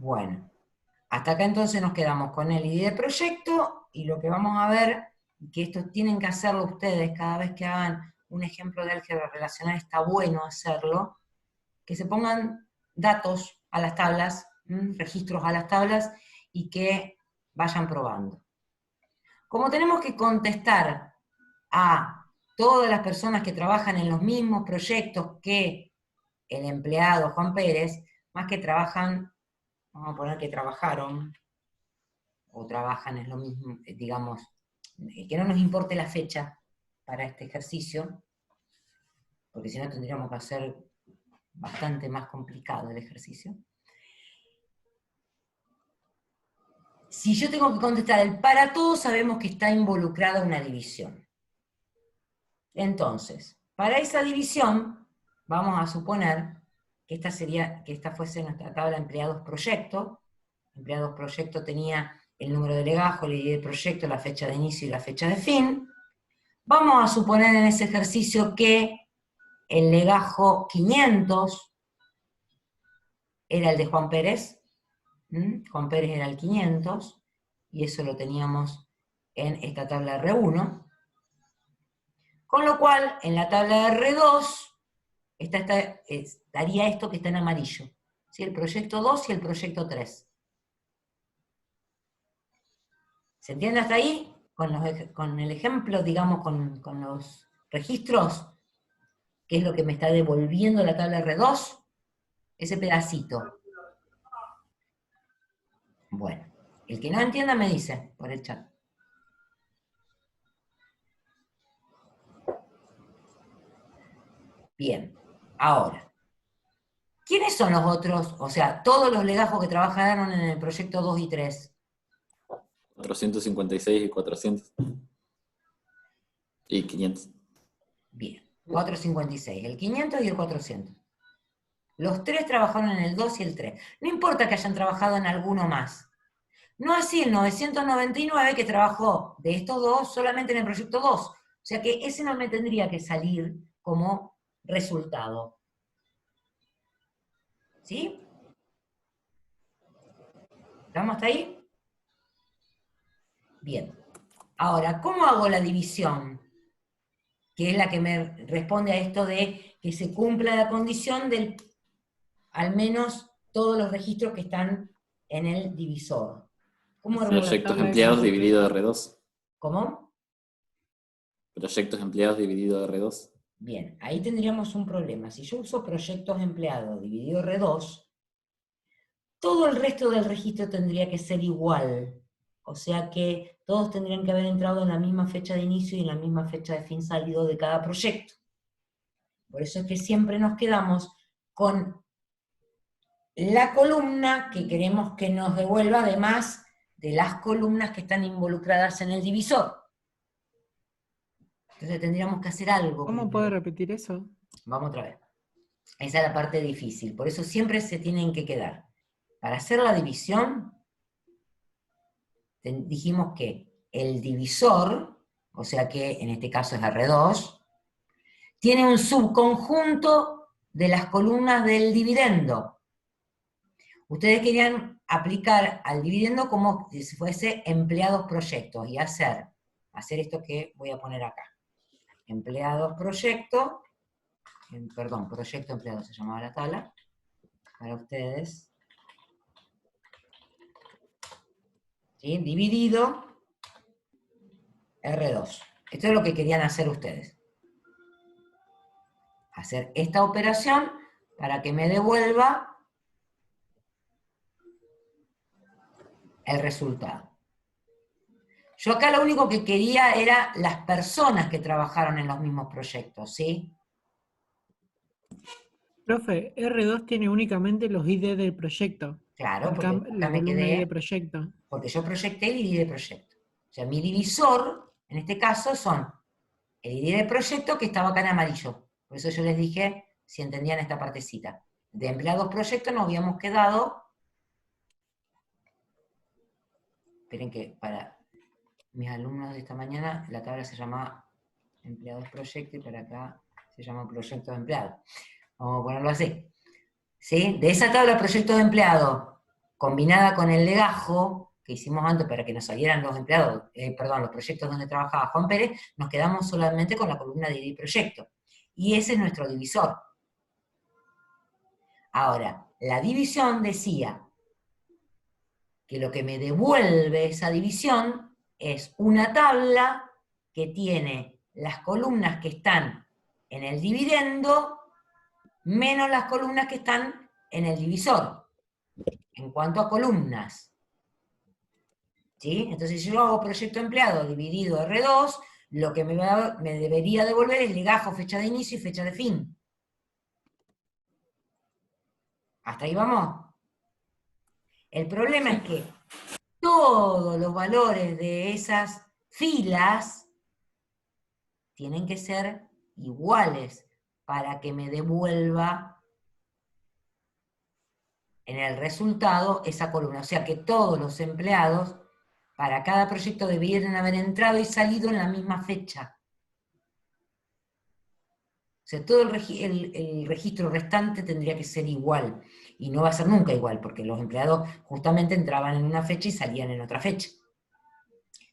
Bueno, hasta acá entonces nos quedamos con el ID de proyecto, y lo que vamos a ver, que esto tienen que hacerlo ustedes cada vez que hagan un ejemplo de álgebra relacional, está bueno hacerlo, que se pongan datos a las tablas, registros a las tablas, y que vayan probando. Como tenemos que contestar a todas las personas que trabajan en los mismos proyectos que el empleado Juan Pérez, más que trabajan, vamos a poner que trabajaron, o trabajan, es lo mismo, digamos, que no nos importe la fecha para este ejercicio, porque si no tendríamos que hacer bastante más complicado el ejercicio. Si yo tengo que contestar el para todos, sabemos que está involucrada una división. Entonces, para esa división, vamos a suponer que esta fuese nuestra tabla empleados proyecto. Empleados proyecto tenía el número de legajo, el ID del proyecto, la fecha de inicio y la fecha de fin. Vamos a suponer en ese ejercicio que el legajo 500 era el de Juan Pérez. Juan Pérez era el 500, y eso lo teníamos en esta tabla R1. Con lo cual, en la tabla R2, estaría esto que está en amarillo. ¿Sí? El proyecto 2 y el proyecto 3. ¿Se entiende hasta ahí? Con el ejemplo, digamos, con los registros, que es lo que me está devolviendo la tabla R2, ese pedacito. Bueno, el que no entienda me dice por el chat. Bien, ahora, ¿quiénes son los otros? O sea, todos los legajos que trabajaron en el proyecto 2 y 3. 456 y 400. Y 500. Bien, 456, el 500 y el 400. Los tres trabajaron en el 2 y el 3. No importa que hayan trabajado en alguno más. No así el 999, que trabajó de estos dos solamente en el proyecto 2. O sea que ese no me tendría que salir como resultado. ¿Sí? ¿Estamos hasta ahí? Bien. Ahora, ¿cómo hago la división? Que es la que me responde a esto de que se cumpla la condición del al menos todos los registros que están en el divisor. ¿Cómo armo la Proyectos tabla de empleados proyectos? dividido R2. ¿Cómo? Proyectos empleados dividido R2. Bien, ahí tendríamos un problema. Si yo uso proyectos empleados dividido R2, todo el resto del registro tendría que ser igual. O sea que todos tendrían que haber entrado en la misma fecha de inicio y en la misma fecha de fin salido de cada proyecto. Por eso es que siempre nos quedamos con la columna que queremos que nos devuelva, además de las columnas que están involucradas en el divisor. Entonces tendríamos que hacer algo ¿Cómo primero. puede repetir eso? Vamos otra vez. Esa es la parte difícil, por eso siempre se tienen que quedar. Para hacer la división, dijimos que el divisor, o sea que en este caso es R2, tiene un subconjunto de las columnas del dividendo. Ustedes querían aplicar al dividendo como si fuese empleados proyectos, y hacer esto que voy a poner acá. Empleados proyecto, perdón, proyecto empleado se llamaba la tabla, para ustedes. ¿Sí? Dividido R2. Esto es lo que querían hacer ustedes. Hacer esta operación para que me devuelva el resultado. Yo acá lo único que quería era las personas que trabajaron en los mismos proyectos, ¿sí? Profe, R2 tiene únicamente los ID del proyecto. Claro, La porque acá me columna ID de quedé, proyecto. porque yo proyecté el ID de proyecto. O sea, mi divisor, en este caso, son el ID de proyecto que estaba acá en amarillo. Por eso yo les dije, si entendían esta partecita. De empleados proyecto nos habíamos quedado. Esperen que para mis alumnos de esta mañana la tabla se llama empleados proyecto y para acá se llama proyectos de empleados. Vamos a ponerlo así. ¿Sí? De esa tabla proyectos de empleado, combinada con el legajo que hicimos antes para que nos salieran los empleados, los proyectos donde trabajaba Juan Pérez, nos quedamos solamente con la columna de ID y proyecto. Y ese es nuestro divisor. Ahora, la división decía que lo que me devuelve esa división es una tabla que tiene las columnas que están en el dividendo menos las columnas que están en el divisor, en cuanto a columnas. ¿Sí? Entonces, si yo hago proyecto empleado dividido R2, lo que me debería devolver es legajo, fecha de inicio y fecha de fin. ¿Hasta ahí vamos? El problema es que todos los valores de esas filas tienen que ser iguales para que me devuelva en el resultado esa columna. O sea que todos los empleados para cada proyecto debieran haber entrado y salido en la misma fecha. O sea, todo el registro restante tendría que ser igual. Y no va a ser nunca igual, porque los empleados justamente entraban en una fecha y salían en otra fecha.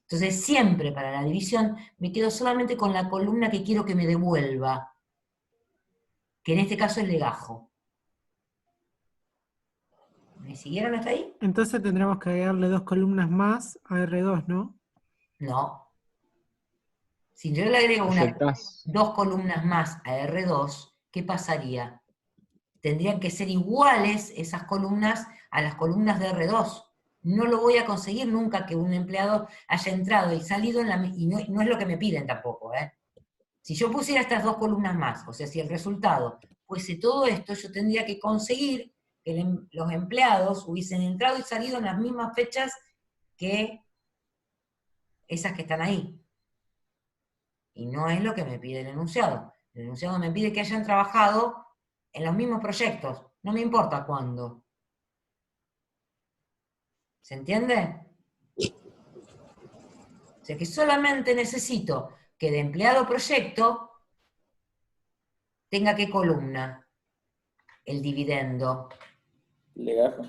Entonces, siempre para la división me quedo solamente con la columna que quiero que me devuelva, que en este caso es legajo. ¿Me siguieron hasta ahí? Entonces tendremos que agregarle 2 columnas más a R2, ¿no? No. Si yo le agrego Proyectás. 2 columnas más a R2, ¿qué pasaría? Tendrían que ser iguales esas columnas a las columnas de R2. No lo voy a conseguir nunca que un empleado haya entrado y salido, y no es lo que me piden tampoco. Si yo pusiera estas 2 columnas más, o sea, si el resultado fuese todo esto, yo tendría que conseguir que los empleados hubiesen entrado y salido en las mismas fechas que esas que están ahí. Y no es lo que me pide el enunciado. El enunciado me pide que hayan trabajado en los mismos proyectos, no me importa cuándo. ¿Se entiende? O sea que solamente necesito que de empleado proyecto tenga qué columna, el dividendo. Legajo.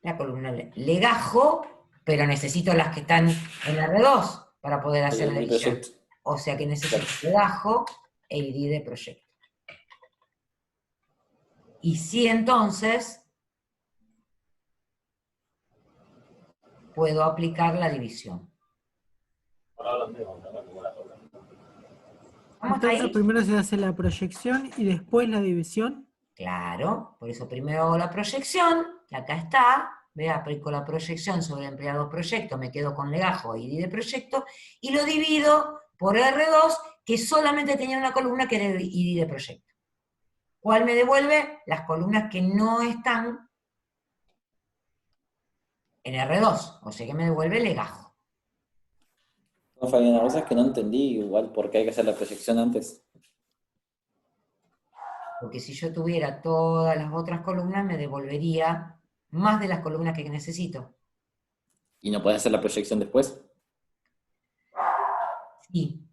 La columna legajo, pero necesito las que están en R2 para poder hacer la El división. proyecto. O sea que necesito legajo e ID de proyecto. Y si entonces puedo aplicar la división. ¿Vamos hasta Entonces ahí? primero se hace la proyección y después la división. Claro, por eso primero hago la proyección, que acá está, aplico la proyección sobre empleado proyecto, me quedo con legajo e ID de proyecto, y lo divido por R2, que solamente tenía una columna que era el ID de proyecto. ¿Cuál me devuelve? Las columnas que no están en R2, o sea que me devuelve legajo. No, Fabián, una cosa es que no entendí igual por qué hay que hacer la proyección antes. Porque si yo tuviera todas las otras columnas, me devolvería más de las columnas que necesito. ¿Y no podés hacer la proyección después? Sí,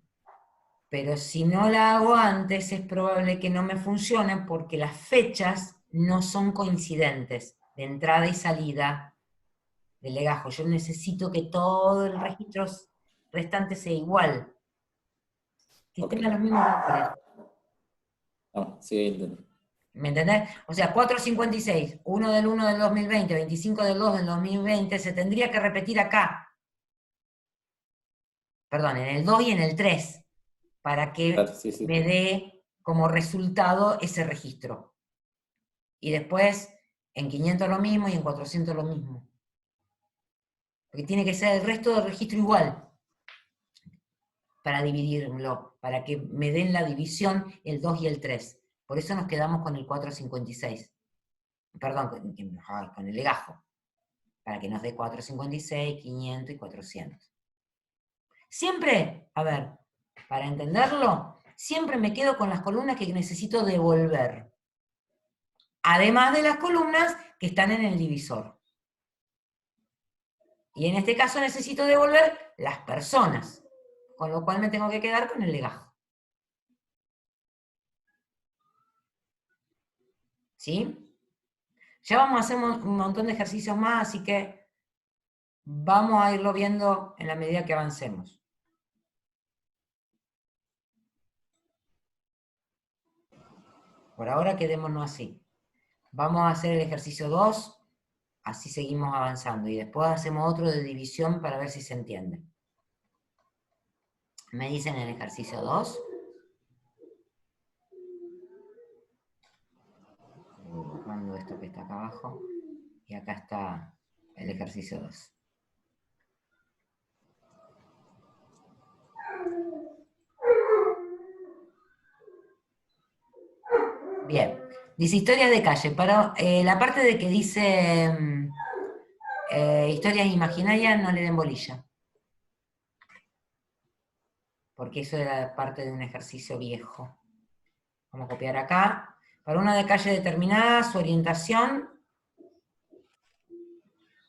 pero si no la hago antes, es probable que no me funcione porque las fechas no son coincidentes de entrada y salida del legajo. Yo necesito que todo el registro restante sea igual, que Ok. tenga los mismos valores. No, sí, entiendo. ¿Me entendés? O sea, 456, 1 del 1 del 2020, 25 del 2 del 2020, se tendría que repetir acá. Perdón, en el 2 y en el 3, para que Claro, sí, sí. me dé como resultado ese registro. Y después en 500 lo mismo y en 400 lo mismo. Porque tiene que ser el resto del registro igual para dividirlo, para que me den la división el 2 y el 3. Por eso nos quedamos con el 456. Perdón, con el legajo. Para que nos dé 456, 500 y 400. Siempre, a ver, para entenderlo, siempre me quedo con las columnas que necesito devolver. Además de las columnas que están en el divisor. Y en este caso necesito devolver las personas, con lo cual me tengo que quedar con el legajo. ¿Sí? Ya vamos a hacer un montón de ejercicios más, así que vamos a irlo viendo en la medida que avancemos. Por ahora quedémonos así. Vamos a hacer el ejercicio 2, así seguimos avanzando, y después hacemos otro de división para ver si se entiende. Me dicen el ejercicio 2. Voy borrando esto que está acá abajo. Y acá está el ejercicio 2. Bien. Dice historias de calle. Para la parte de que dice historias imaginarias, no le den bolilla. Porque eso era parte de un ejercicio viejo. Vamos a copiar acá. Para una de calle determinada, su orientación,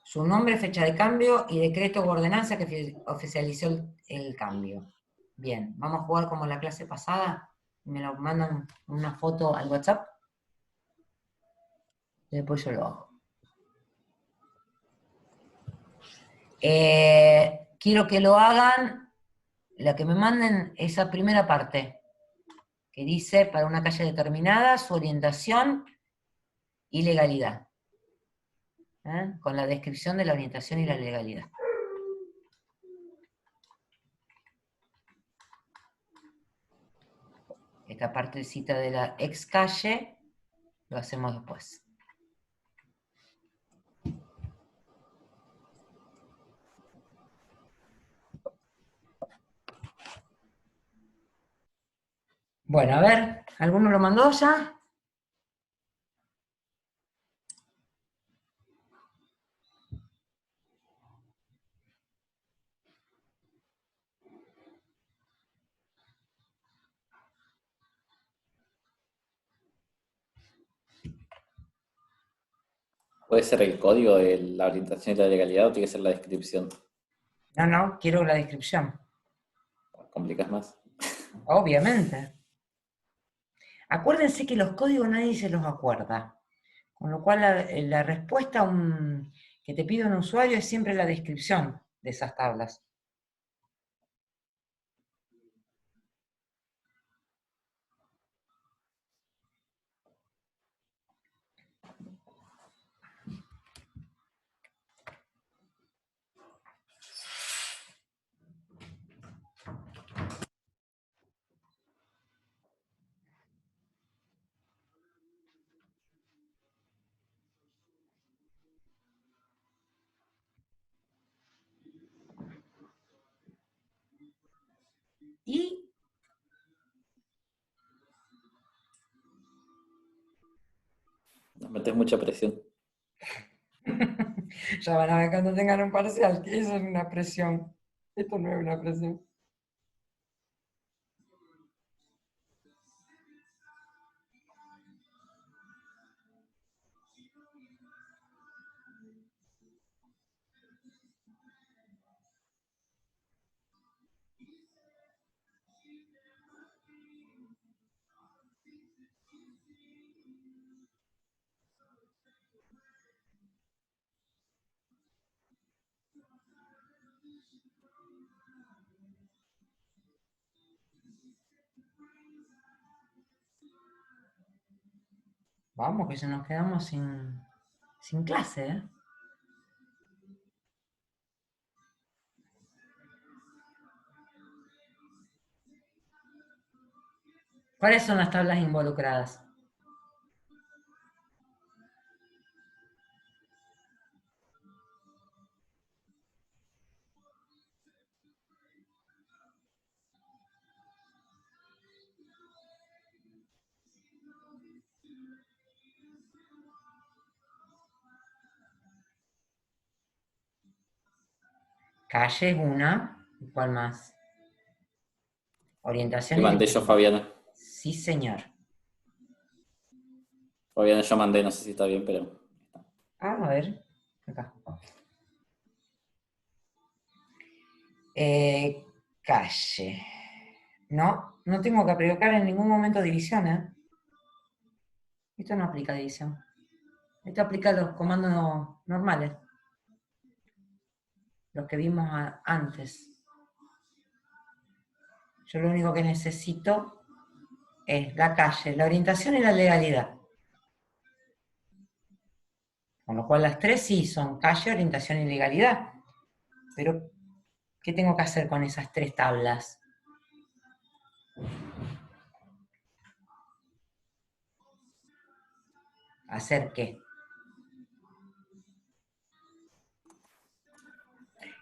su nombre, fecha de cambio y decreto o ordenanza que oficializó el cambio. Bien, vamos a jugar como la clase pasada. Me lo mandan una foto al WhatsApp. Y después yo lo hago. Quiero que lo hagan, la que me manden esa primera parte, que dice para una calle determinada, su orientación y legalidad. Con la descripción de la orientación y la legalidad. Esta partecita de la ex calle lo hacemos después. Bueno, a ver, ¿alguno lo mandó ya? ¿Puede ser el código de la orientación y la legalidad o tiene que ser la descripción? No, quiero la descripción. ¿Complicas más? Obviamente. Acuérdense que los códigos nadie se los acuerda. Con lo cual la respuesta que te pide un usuario es siempre la descripción de esas tablas. Y Nos metes mucha presión. ya van a ver cuando tengan un parcial, que eso es una presión. Esto no es una presión. Vamos, que ya nos quedamos sin clase, ¿eh? ¿Cuáles son las tablas involucradas? Calle es una. ¿Y cuál más? Orientación Y y mandé yo, legalidad. Fabiana. Sí, señor. Fabiana, yo mandé, no sé si está bien, pero... Ah, a ver. Acá. Calle. No, no tengo que aplicar en ningún momento división, ¿eh? Esto no aplica división. Esto aplica los comandos normales, los que vimos antes. Yo lo único que necesito es la calle, la orientación y la legalidad. Con lo cual las tres sí son calle, orientación y legalidad. Pero, ¿qué tengo que hacer con esas tres tablas? ¿Hacer qué?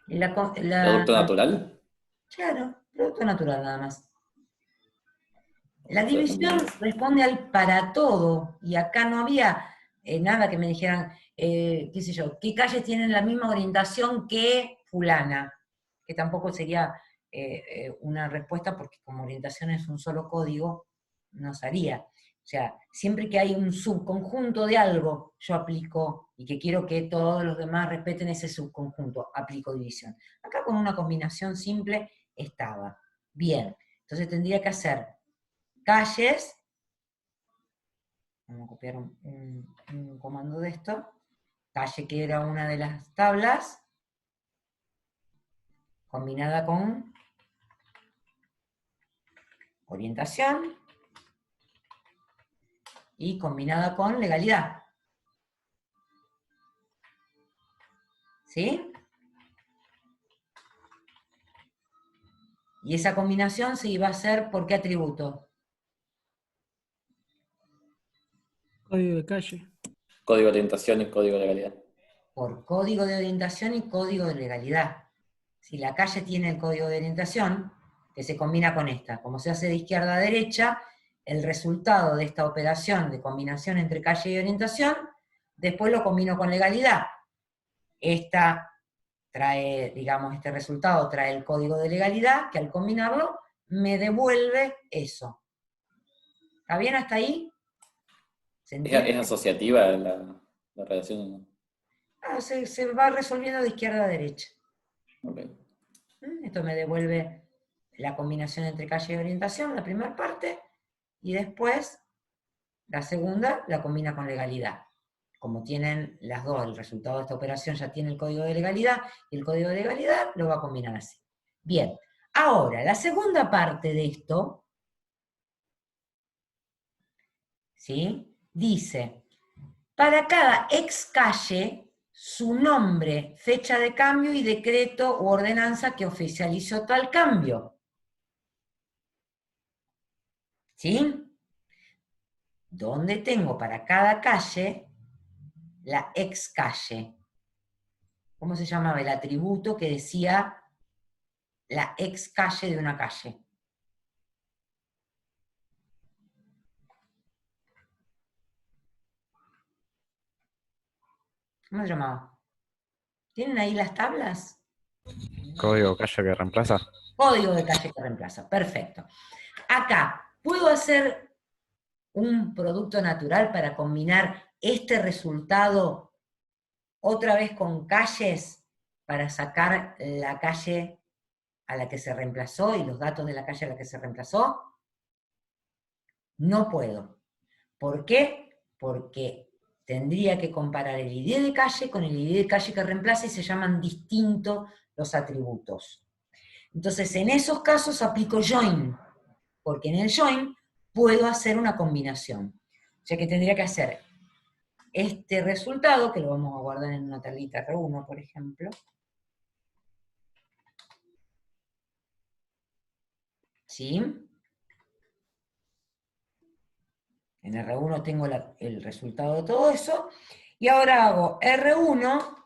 ¿Producto natural? Claro, producto natural nada más. La Por ejemplo, división responde al para todo, y acá no había nada que me dijeran, qué sé yo, qué calles tienen la misma orientación que fulana, que tampoco sería una respuesta porque como orientación es un solo código, no sería. O sea, siempre que hay un subconjunto de algo, yo aplico, y que quiero que todos los demás respeten ese subconjunto, aplico división. Acá con una combinación simple estaba. Bien, entonces tendría que hacer calles, vamos a copiar un comando de esto, calle que era una de las tablas, combinada con orientación y combinada con legalidad. ¿Sí? Y esa combinación se iba a hacer ¿por qué atributo? Código de calle. código de orientación y código de legalidad. Por código de orientación y código de legalidad. Si la calle tiene el código de orientación, que se combina con esta, como se hace de izquierda a derecha, el resultado de esta operación de combinación entre calle y orientación, después lo combino con legalidad. Esta trae, digamos, este resultado trae el código de legalidad, que al combinarlo me devuelve eso. ¿Está bien hasta ahí? ¿Se entiende? Es asociativa la relación. Se va resolviendo de izquierda a derecha. Ok. Esto me devuelve la combinación entre calle y orientación, la primera parte, y después la segunda la combina con legalidad. Como tienen las dos, el resultado de esta operación ya tiene el código de legalidad, y el código de legalidad lo va a combinar así. Bien, ahora, la segunda parte de esto, ¿sí? Dice, para cada ex calle, su nombre, fecha de cambio y decreto u ordenanza que oficializó tal cambio. ¿Sí? Donde tengo para cada calle la ex calle. ¿Cómo se llamaba el atributo que decía la ex calle de una calle? ¿Cómo se llamaba? ¿Tienen ahí las tablas? Código calle que reemplaza. Código de calle que reemplaza, perfecto. Acá, ¿puedo hacer un producto natural para combinar este resultado otra vez con calles para sacar la calle a la que se reemplazó y los datos de la calle a la que se reemplazó? No puedo. ¿Por qué? Porque tendría que comparar el ID de calle con el ID de calle que reemplaza y se llaman distintos los atributos. Entonces, en esos casos aplico join, porque en el join puedo hacer una combinación. O sea que tendría que hacer este resultado, que lo vamos a guardar en una tablita R1, por ejemplo. ¿Sí? En R1 tengo el resultado de todo eso, y ahora hago R1,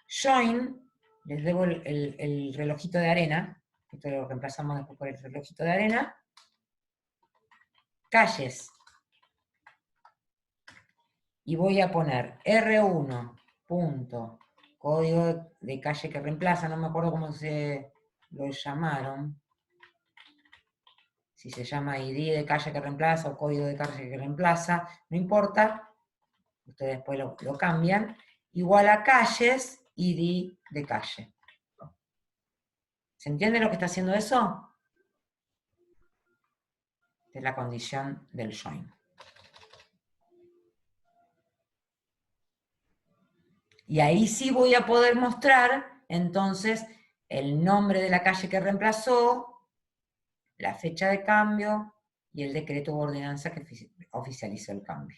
join, les debo el relojito de arena, esto lo reemplazamos después por el relojito de arena, calles, y voy a poner R1, punto, código de calle que reemplaza, no me acuerdo cómo se lo llamaron, si se llama ID de calle que reemplaza o código de calle que reemplaza, no importa, ustedes después lo cambian, igual a calles, ID de calle. ¿Se entiende lo que está haciendo eso? Es la condición del join. Y ahí sí voy a poder mostrar, entonces, el nombre de la calle que reemplazó, la fecha de cambio y el decreto o ordenanza que oficializó el cambio.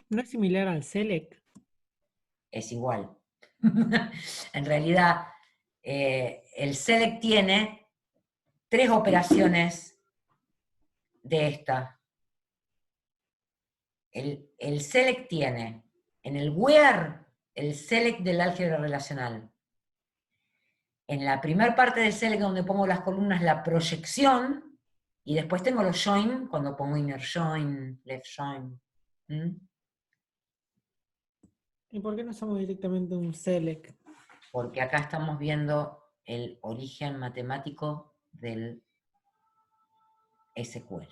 ¿No es similar al select? Es igual. En realidad, el select tiene 3 operaciones de esta. El select tiene en el where el select del álgebra relacional. En la primera parte del select donde pongo las columnas la proyección, y después tengo los join cuando pongo inner join, left join. ¿Mm? ¿Y por qué no usamos directamente un select? Porque acá estamos viendo el origen matemático del SQL.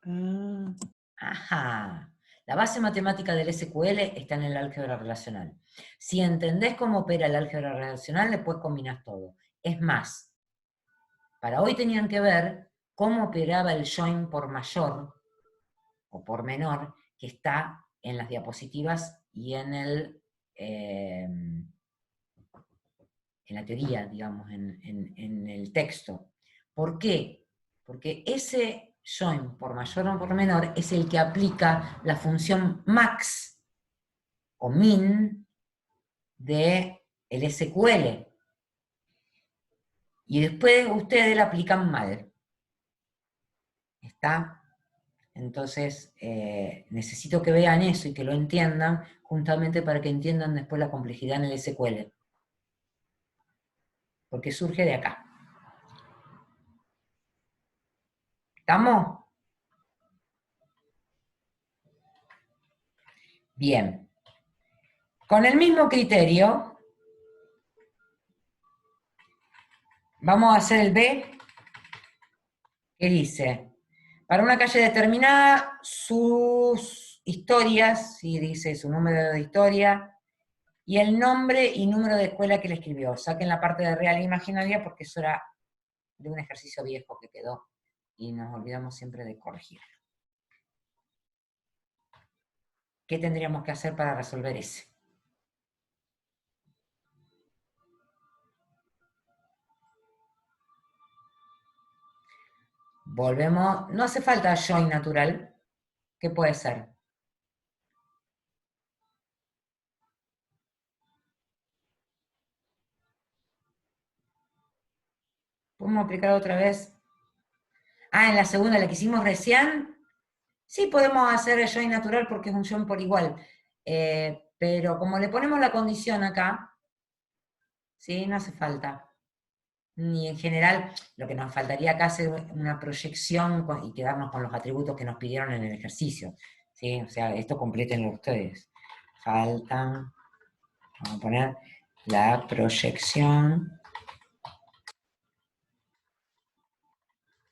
Ah, Ajá. La base matemática del SQL está en el álgebra relacional. Si entendés cómo opera el álgebra relacional, después combinás todo. Es más, para hoy tenían que ver cómo operaba el join por mayor o por menor, que está en las diapositivas y en la teoría, digamos, en el texto. ¿Por qué? Porque ese join por mayor o por menor es el que aplica la función max o min de el SQL. Y después ustedes la aplican mal. ¿Está? Entonces, necesito que vean eso y que lo entiendan, justamente para que entiendan después la complejidad en el SQL. Porque surge de acá. ¿Estamos? Bien. Con el mismo criterio, vamos a hacer el B, que dice, para una calle determinada, sus historias, si dice su número de historia, y el nombre y número de escuela que le escribió. Saquen la parte de real e imaginaria porque eso era de un ejercicio viejo que quedó y nos olvidamos siempre de corregirlo. ¿Qué tendríamos que hacer para resolver ese? Volvemos, no hace falta join natural. ¿Qué puede ser? ¿Podemos aplicar otra vez? Ah, en la segunda, la que hicimos recién. Sí, podemos hacer el join natural porque es un join por igual. Pero como le ponemos la condición acá, ¿sí? No hace falta. Ni en general, lo que nos faltaría acá es hacer una proyección y quedarnos con los atributos que nos pidieron en el ejercicio. ¿Sí? O sea, esto complétenlo ustedes. Faltan, vamos a poner la proyección.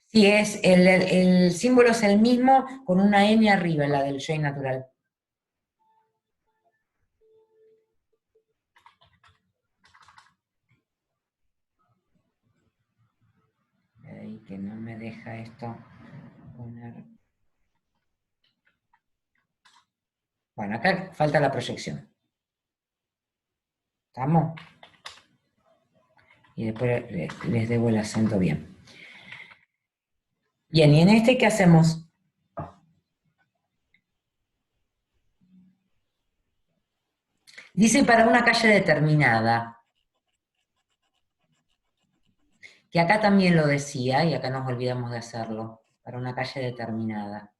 Sí, el símbolo es el mismo con una N arriba, la del join natural. Que no me deja esto poner. Bueno, acá falta la proyección. ¿Estamos? Y después les debo el acento bien. Bien, ¿y en este qué hacemos? Dice para una calle determinada. Que acá también lo decía, y acá nos olvidamos de hacerlo. Para una calle determinada.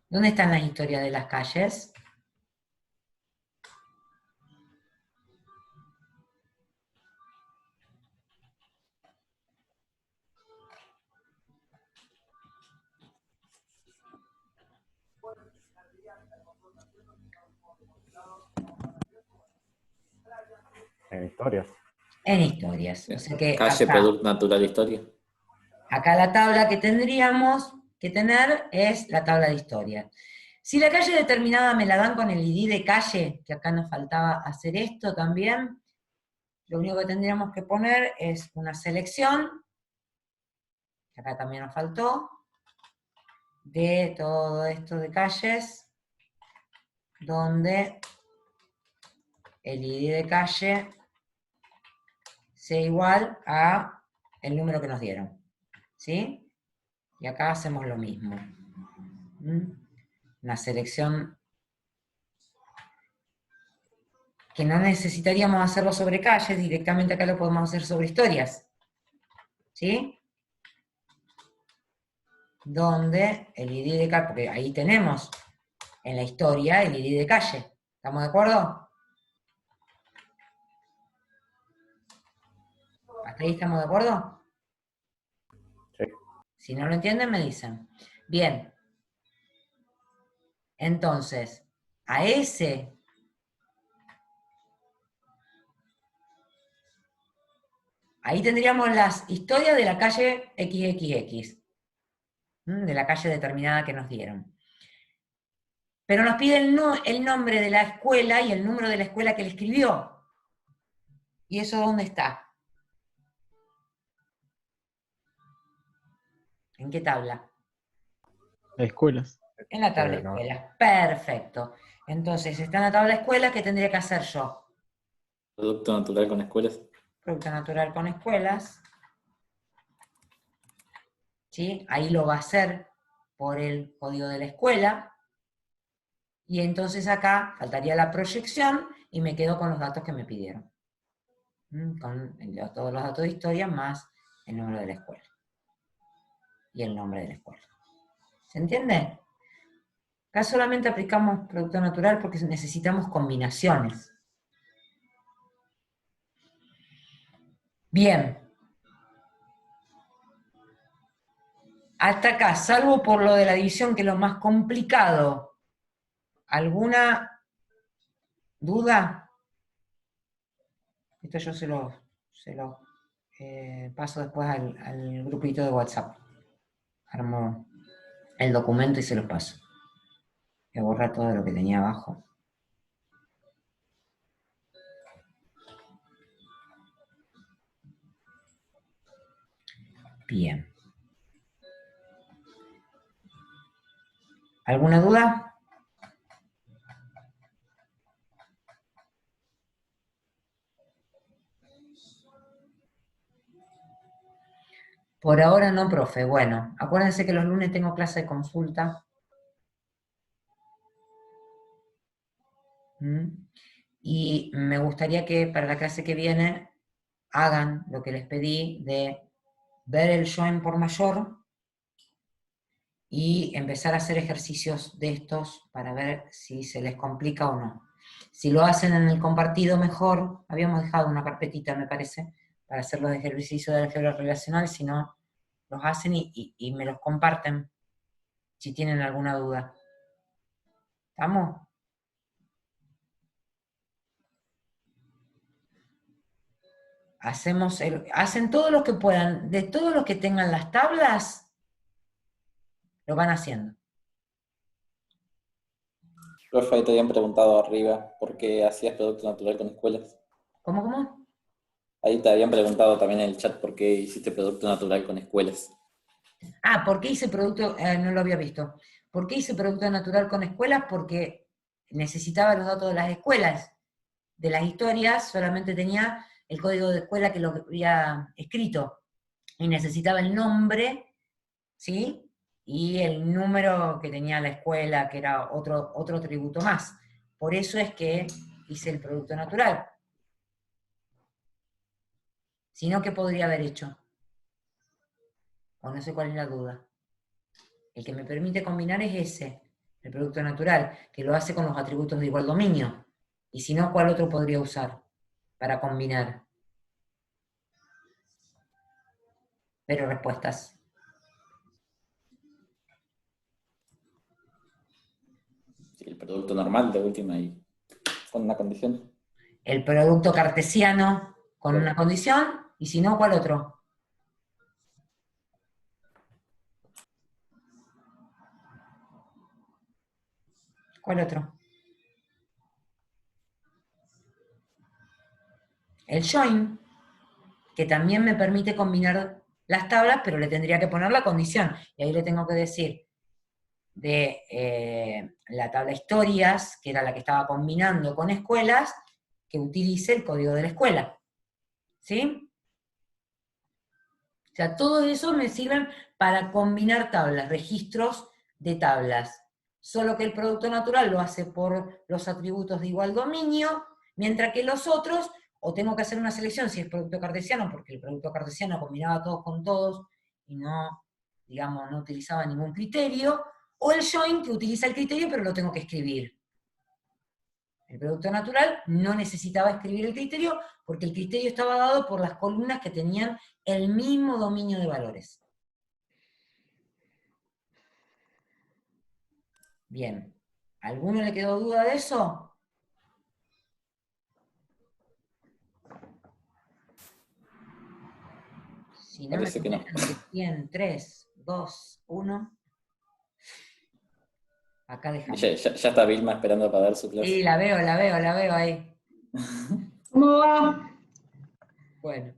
¿Dónde están las historias de las calles? En historias. En historias. O sea que Calle, acá, producto natural, historia. acá la tabla que tendríamos que tener es la tabla de historia. Si la calle determinada me la dan con el ID de calle, que acá nos faltaba hacer esto también, lo único que tendríamos que poner es una selección, que acá también nos faltó, de todo esto de calles, donde el ID de calle sea igual a el número que nos dieron, ¿sí? Y acá hacemos lo mismo. Una selección que no necesitaríamos hacerlo sobre calles, directamente acá lo podemos hacer sobre historias, ¿sí? Donde el ID de calle, porque ahí tenemos en la historia el ID de calle, ¿estamos de acuerdo? ¿Hasta ahí estamos de acuerdo? Sí. Si no lo entienden, me dicen. Bien. Entonces, a ese ahí tendríamos las historias de la calle XXX, de la calle determinada que nos dieron. Pero nos pide el nombre de la escuela y el número de la escuela que él escribió. ¿Y eso dónde está? ¿En qué tabla? Escuelas. En la tabla de No. escuelas. Perfecto. Entonces, está en la tabla de escuelas, ¿qué tendría que hacer yo? Producto natural con escuelas. Producto natural con escuelas. ¿Sí? Ahí lo va a hacer por el código de la escuela. Y entonces acá faltaría la proyección y me quedo con los datos que me pidieron. Con todos los datos de historia más el número de la escuela. Y el nombre de la escuela. ¿Se entiende? Acá solamente aplicamos producto natural porque necesitamos combinaciones. Bien. Hasta acá, salvo por lo de la división, que es lo más complicado. ¿Alguna duda? Esto yo se lo paso después al grupito de WhatsApp. Armo el documento y se los paso. Voy a borrar todo lo que tenía abajo. Bien. ¿Alguna duda? Por ahora no, profe. Bueno, acuérdense que los lunes tengo clase de consulta. Y me gustaría que para la clase que viene hagan lo que les pedí de ver el join por mayor y empezar a hacer ejercicios de estos para ver si se les complica o no. Si lo hacen en el compartido mejor, habíamos dejado una carpetita, me parece, para hacer los ejercicios de álgebra relacional, si no, los hacen y me los comparten si tienen alguna duda. ¿Estamos? Hacen todos los que puedan, de todos los que tengan las tablas, lo van haciendo. Profe, ahí te habían preguntado arriba por qué hacías producto natural con escuelas. ¿Cómo? Ahí te habían preguntado también en el chat por qué hiciste producto natural con escuelas. Ah, ¿por qué hice producto? No lo había visto. ¿Por qué hice producto natural con escuelas? Porque necesitaba los datos de las escuelas. De las historias solamente tenía el código de escuela que lo había escrito. Y necesitaba el nombre, ¿sí? Y el número que tenía la escuela, que era otro atributo más. Por eso es que hice el producto natural. Si no, ¿qué podría haber hecho? O no sé cuál es la duda. El que me permite combinar es ese, el producto natural, que lo hace con los atributos de igual dominio. Y si no, ¿cuál otro podría usar para combinar? Pero respuestas. Sí, el producto normal de última y con una condición. El producto cartesiano con una condición, y si no, ¿cuál otro? ¿Cuál otro? El join, que también me permite combinar las tablas, pero le tendría que poner la condición. Y ahí le tengo que decir, de la tabla historias, que era la que estaba combinando con escuelas, que utilice el código de la escuela. ¿Sí? O sea, todo eso me sirven para combinar tablas, registros de tablas. Solo que el producto natural lo hace por los atributos de igual dominio, mientras que los otros, o tengo que hacer una selección si es producto cartesiano, porque el producto cartesiano combinaba todos con todos y no, digamos, no utilizaba ningún criterio, o el join que utiliza el criterio pero lo tengo que escribir. El producto natural no necesitaba escribir el criterio porque el criterio estaba dado por las columnas que tenían el mismo dominio de valores. Bien. ¿Alguno le quedó duda de eso? Si no, Parece que no. en 3, 2, 1. Acá dejamos. Ya está Vilma esperando para dar su clase. Sí, la veo ahí. ¿Cómo va? Bueno.